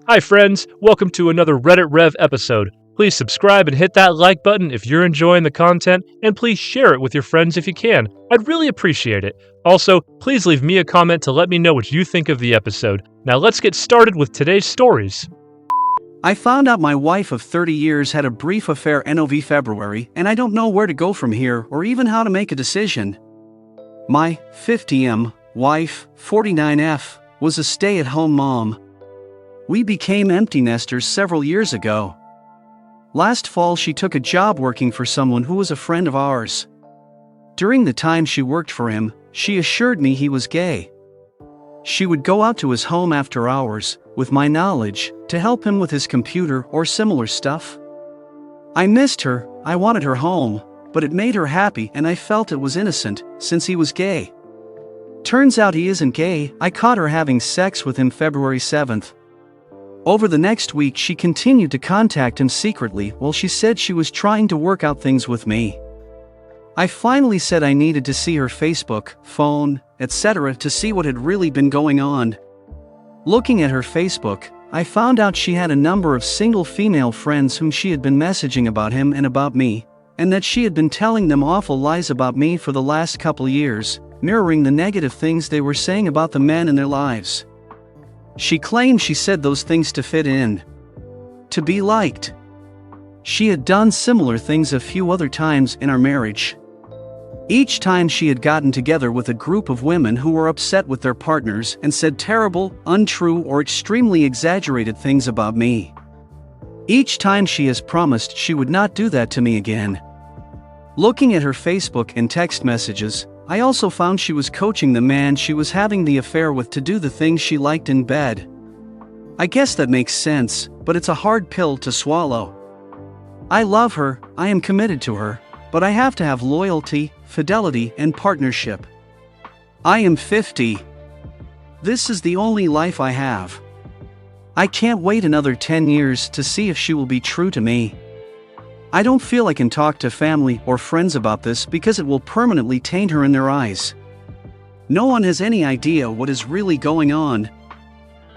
Hi friends, welcome to another RedditRev episode. Please subscribe and hit that like button if you're enjoying the content, and please share it with your friends if you can. I'd really appreciate it. Also, please leave me a comment to let me know what you think of the episode. Now let's get started with today's stories. I found out my wife of 30 years had a brief affair in Nov-February, and I don't know where to go from here or even how to make a decision. My 50M wife, 49F, was a stay-at-home mom. We became empty nesters several years ago. Last fall she took a job working for someone who was a friend of ours. During the time she worked for him, she assured me he was gay. She would go out to his home after hours, with my knowledge, to help him with his computer or similar stuff. I missed her, I wanted her home, but it made her happy and I felt it was innocent, since he was gay. Turns out he isn't gay. I caught her having sex with him February 7th. Over the next week she continued to contact him secretly while she said she was trying to work out things with me. I finally said I needed to see her Facebook, phone, etc. to see what had really been going on. Looking at her Facebook, I found out she had a number of single female friends whom she had been messaging about him and about me, and that she had been telling them awful lies about me for the last couple years, mirroring the negative things they were saying about the men in their lives. She claimed she said those things to fit in, to be liked. She had done similar things a few other times in our marriage. Each time she had gotten together with a group of women who were upset with their partners and said terrible, untrue, or extremely exaggerated things about me. Each time she has promised she would not do that to me again. Looking at her Facebook and text messages, I also found she was coaching the man she was having the affair with to do the things she liked in bed. I guess that makes sense, but it's a hard pill to swallow. I love her, I am committed to her, but I have to have loyalty, fidelity, and partnership. I am 50. This is the only life I have. I can't wait another 10 years to see if she will be true to me. I don't feel I can talk to family or friends about this because it will permanently taint her in their eyes. No one has any idea what is really going on.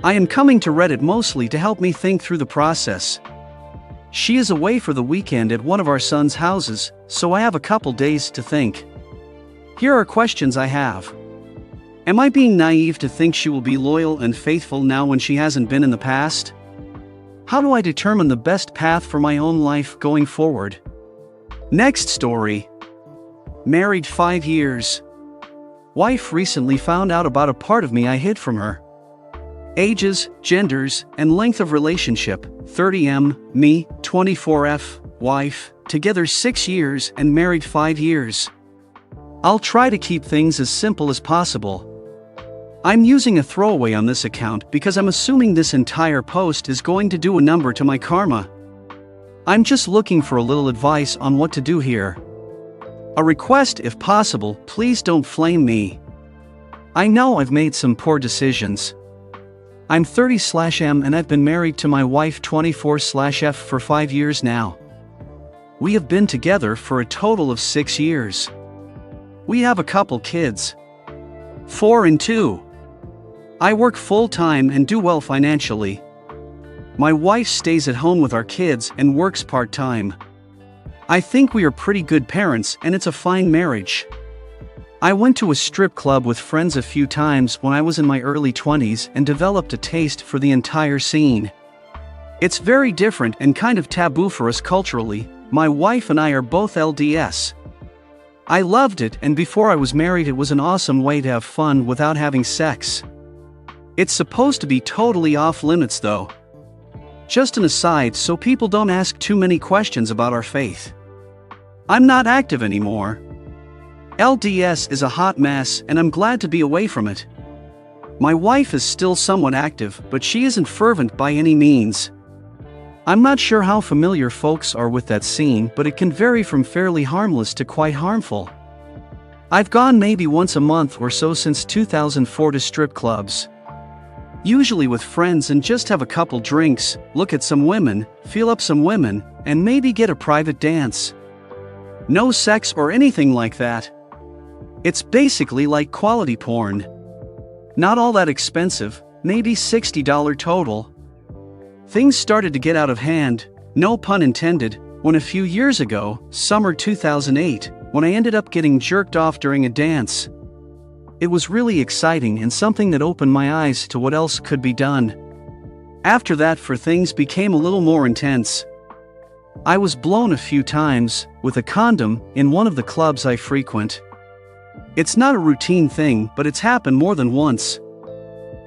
I am coming to Reddit mostly to help me think through the process. She is away for the weekend at one of our son's houses, so I have a couple days to think. Here are questions I have. Am I being naive to think she will be loyal and faithful now when she hasn't been in the past? How do I determine the best path for my own life going forward? Next story. Married 5 years. Wife recently found out about a part of me I hid from her. Ages, genders, and length of relationship: 30M, me, 24F, wife, together 6 years and married 5 years. I'll try to keep things as simple as possible. I'm using a throwaway on this account because I'm assuming this entire post is going to do a number to my karma. I'm just looking for a little advice on what to do here. A request: if possible, please don't flame me. I know I've made some poor decisions. I'm 30/M and I've been married to my wife 24/F for 5 years now. We have been together for a total of 6 years. We have a couple kids. 4 and 2. I work full-time and do well financially. My wife stays at home with our kids and works part-time. I think we are pretty good parents and it's a fine marriage. I went to a strip club with friends a few times when I was in my early 20s and developed a taste for the entire scene. It's very different and kind of taboo for us culturally. My wife and I are both LDS. I loved it, and before I was married it was an awesome way to have fun without having sex. It's supposed to be totally off limits though. Just an aside so people don't ask too many questions about our faith. I'm not active anymore. LDS is a hot mess and I'm glad to be away from it. My wife is still somewhat active, but she isn't fervent by any means. I'm not sure how familiar folks are with that scene, but it can vary from fairly harmless to quite harmful. I've gone maybe once a month or so since 2004 to strip clubs. Usually with friends, and just have a couple drinks, look at some women, feel up some women, and maybe get a private dance. No sex or anything like that. It's basically like quality porn. Not all that expensive, maybe $60 total. Things started to get out of hand, no pun intended, when a few years ago, summer 2008, when I ended up getting jerked off during a dance. It was really exciting and something that opened my eyes to what else could be done. After that, things became a little more intense. I was blown a few times, with a condom, in one of the clubs I frequent. It's not a routine thing, but it's happened more than once.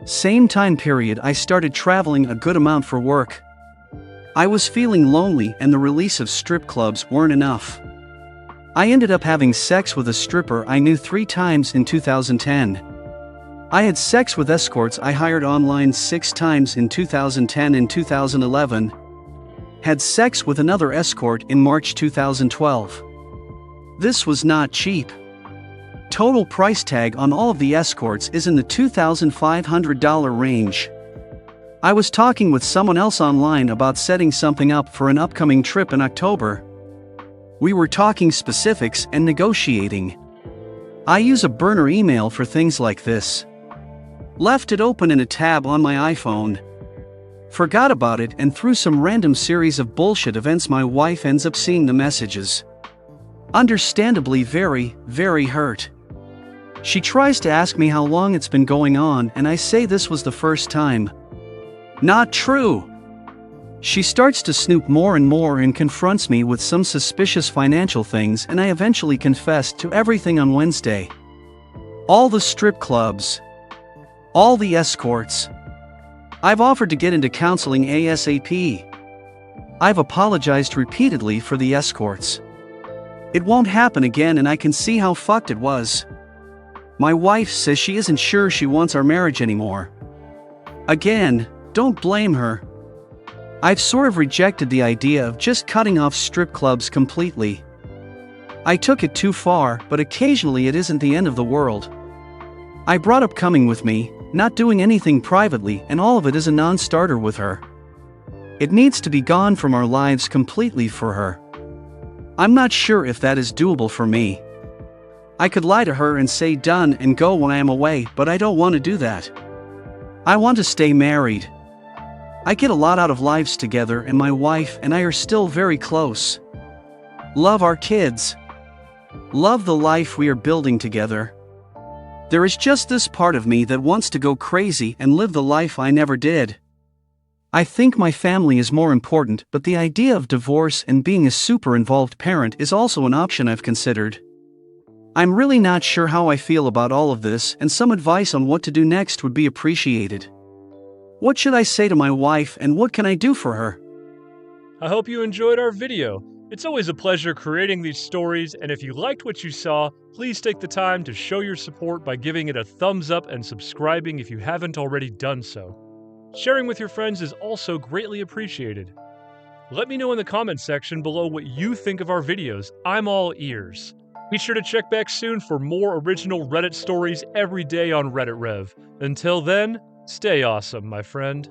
Same time period, I started traveling a good amount for work. I was feeling lonely and the release of strip clubs weren't enough. I ended up having sex with a stripper I knew 3 times in 2010. I had sex with escorts I hired online 6 times in 2010 and 2011. Had sex with another escort in March 2012. This was not cheap. Total price tag on all of the escorts is in the $2,500 range. I was talking with someone else online about setting something up for an upcoming trip in October. We were talking specifics and negotiating. I use a burner email for things like this. Left it open in a tab on my iPhone. Forgot about it, and through some random series of bullshit events my wife ends up seeing the messages. Understandably very, very hurt. She tries to ask me how long it's been going on, and I say this was the first time. Not true! She starts to snoop more and more and confronts me with some suspicious financial things, and I eventually confessed to everything on Wednesday. All the strip clubs. All the escorts. I've offered to get into counseling ASAP. I've apologized repeatedly for the escorts. It won't happen again, and I can see how fucked it was. My wife says she isn't sure she wants our marriage anymore. Again, don't blame her. I've sort of rejected the idea of just cutting off strip clubs completely. I took it too far, but occasionally it isn't the end of the world. I brought up coming with me, not doing anything privately, and all of it is a non-starter with her. It needs to be gone from our lives completely for her. I'm not sure if that is doable for me. I could lie to her and say done and go when I am away, but I don't want to do that. I want to stay married. I get a lot out of lives together, and my wife and I are still very close. Love our kids. Love the life we are building together. There is just this part of me that wants to go crazy and live the life I never did. I think my family is more important, but the idea of divorce and being a super involved parent is also an option I've considered. I'm really not sure how I feel about all of this, and some advice on what to do next would be appreciated. What should I say to my wife, and what can I do for her? I hope you enjoyed our video. It's always a pleasure creating these stories, and if you liked what you saw, please take the time to show your support by giving it a thumbs up and subscribing if you haven't already done so. Sharing with your friends is also greatly appreciated. Let me know in the comments section below what you think of our videos. I'm all ears. Be sure to check back soon for more original Reddit stories every day on RedditRev. Until then, stay awesome, my friend.